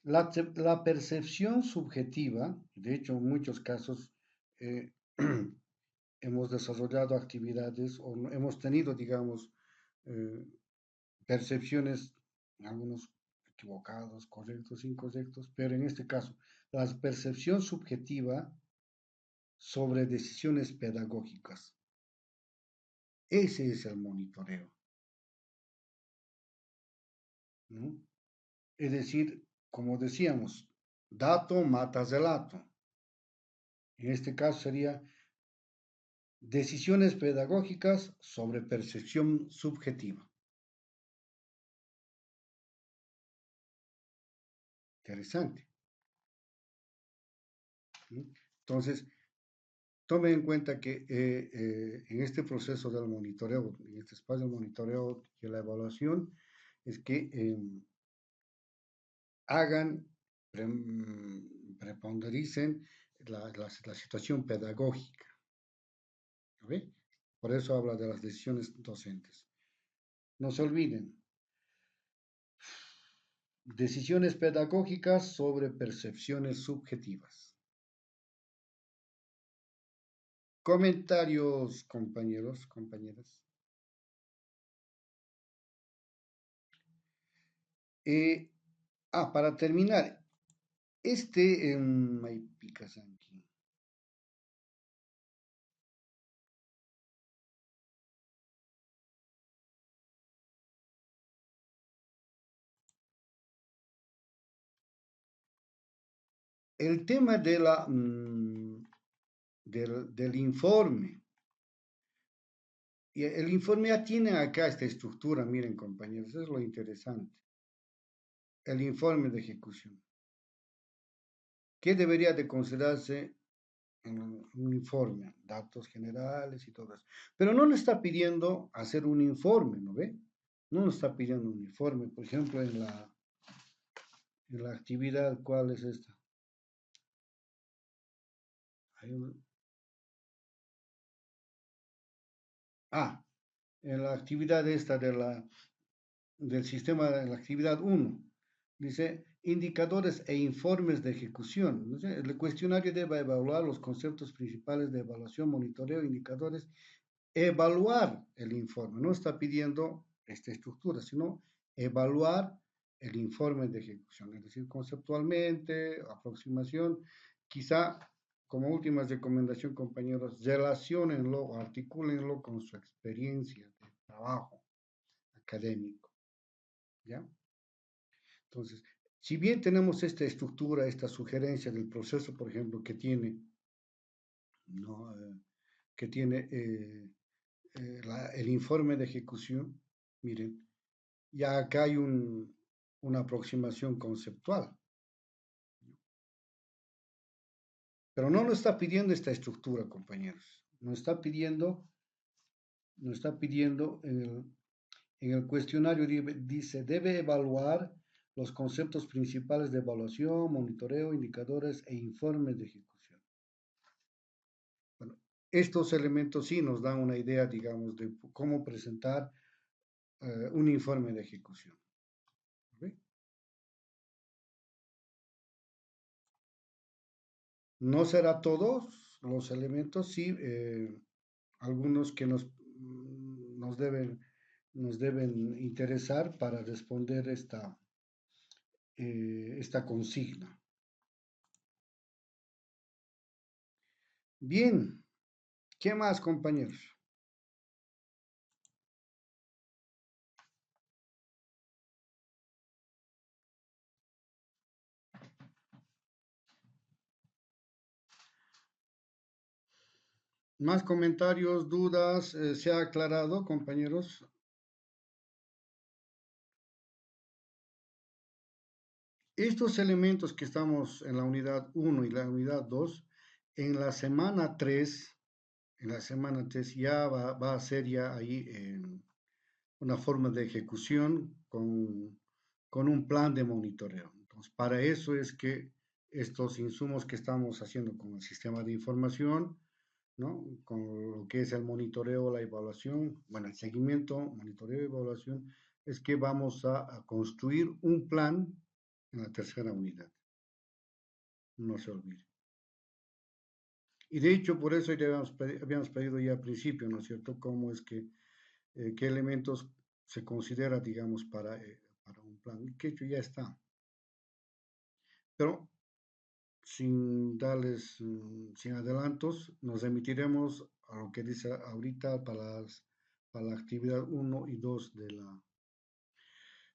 La percepción subjetiva, de hecho en muchos casos eh, hemos desarrollado actividades o hemos tenido, digamos, eh, percepciones, algunos equivocados, correctos, incorrectos, pero en este caso, la percepción subjetiva sobre decisiones pedagógicas. Ese es el monitoreo, ¿no? Es decir, como decíamos, dato mata relato. En este caso sería decisiones pedagógicas sobre percepción subjetiva. Interesante, ¿no? Entonces, tome en cuenta que en este proceso del monitoreo, en este espacio del monitoreo y la evaluación, es que hagan, prepondericen la situación pedagógica. ¿Ve? Por eso habla de las decisiones docentes. No se olviden, decisiones pedagógicas sobre percepciones subjetivas. Comentarios, compañeros, compañeras. Eh, para terminar, ahí picas aquí. El tema de del informe. Y el informe ya tiene acá esta estructura, miren compañeros, eso es lo interesante. El informe de ejecución. ¿Qué debería de considerarse en un informe? Datos generales y todo eso. Pero no le está pidiendo hacer un informe, ¿no ve? No nos está pidiendo un informe. Por ejemplo, en la actividad, ¿cuál es esta? Hay en la actividad esta del sistema, de la actividad uno dice indicadores e informes de ejecución. ¿No? El cuestionario debe evaluar los conceptos principales de evaluación, monitoreo, indicadores, evaluar el informe. No está pidiendo esta estructura, sino evaluar el informe de ejecución, es decir, conceptualmente, aproximación, quizá como última recomendación, compañeros, relacionenlo, articúlenlo con su experiencia de trabajo académico, ¿ya? Entonces, si bien tenemos esta estructura, esta sugerencia del proceso, por ejemplo, que tiene, ¿no? Que tiene el informe de ejecución, miren, ya acá hay una aproximación conceptual, pero no nos está pidiendo esta estructura, compañeros, nos está pidiendo en el cuestionario dice, debe evaluar los conceptos principales de evaluación, monitoreo, indicadores e informes de ejecución. Bueno, estos elementos sí nos dan una idea, digamos, de cómo presentar un informe de ejecución. ¿Okay? No será todos los elementos, sí, algunos que nos deben interesar para responder esta consigna. Bien, ¿qué más, compañeros? ¿Más comentarios, dudas? ¿Se ha aclarado, compañeros? Estos elementos que estamos en la unidad 1 y la unidad 2, en la semana 3, ya va a ser ya ahí una forma de ejecución con un plan de monitoreo. Entonces, para eso es que estos insumos que estamos haciendo con el sistema de información ¿no? Con lo que es el monitoreo, la evaluación, bueno, el seguimiento, monitoreo y evaluación, es que vamos a construir un plan en la tercera unidad. No se olvide. Y de hecho, por eso ya habíamos pedido ya al principio, ¿no es cierto?, cómo es que, qué elementos se considera, digamos, para un plan, que hecho ya está. Pero sin adelantos, nos remitiremos a lo que dice ahorita para la actividad 1 y 2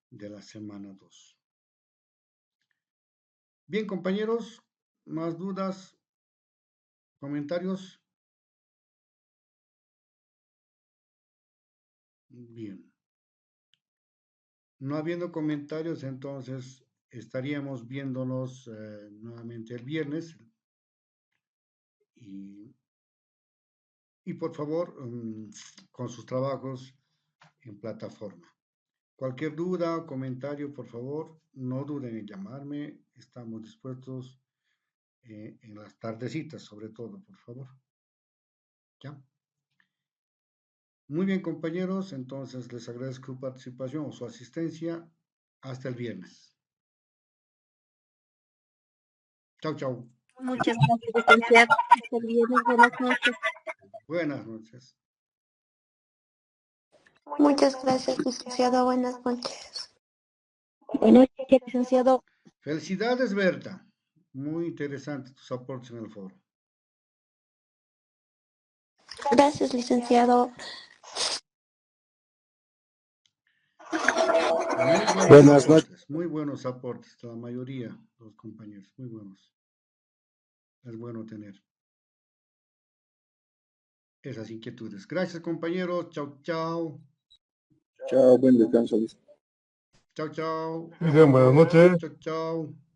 de la semana 2. Bien, compañeros, más dudas, comentarios. Bien. No habiendo comentarios, entonces estaríamos viéndonos nuevamente el viernes. Y, y por favor, con sus trabajos en plataforma. Cualquier duda o comentario, por favor, no duden en llamarme. Estamos dispuestos en las tardecitas, sobre todo, por favor. ¿Ya? Muy bien, compañeros. Entonces, les agradezco su participación o su asistencia. Hasta el viernes. Chao, chao. Muchas gracias, licenciado. Hasta el viernes. Buenas noches. Buenas noches. Muchas gracias, licenciado. Buenas noches. Buenas noches, licenciado. Felicidades, Berta. Muy interesante tus aportes en el foro. Gracias, licenciado. Muy buenos aportes, la mayoría de los compañeros, muy buenos. Es bueno tener esas inquietudes. Gracias, compañeros. Chao, chao. Chao, buen descanso. Chao, chao. Muy bien, buenas noches. Chao, chao.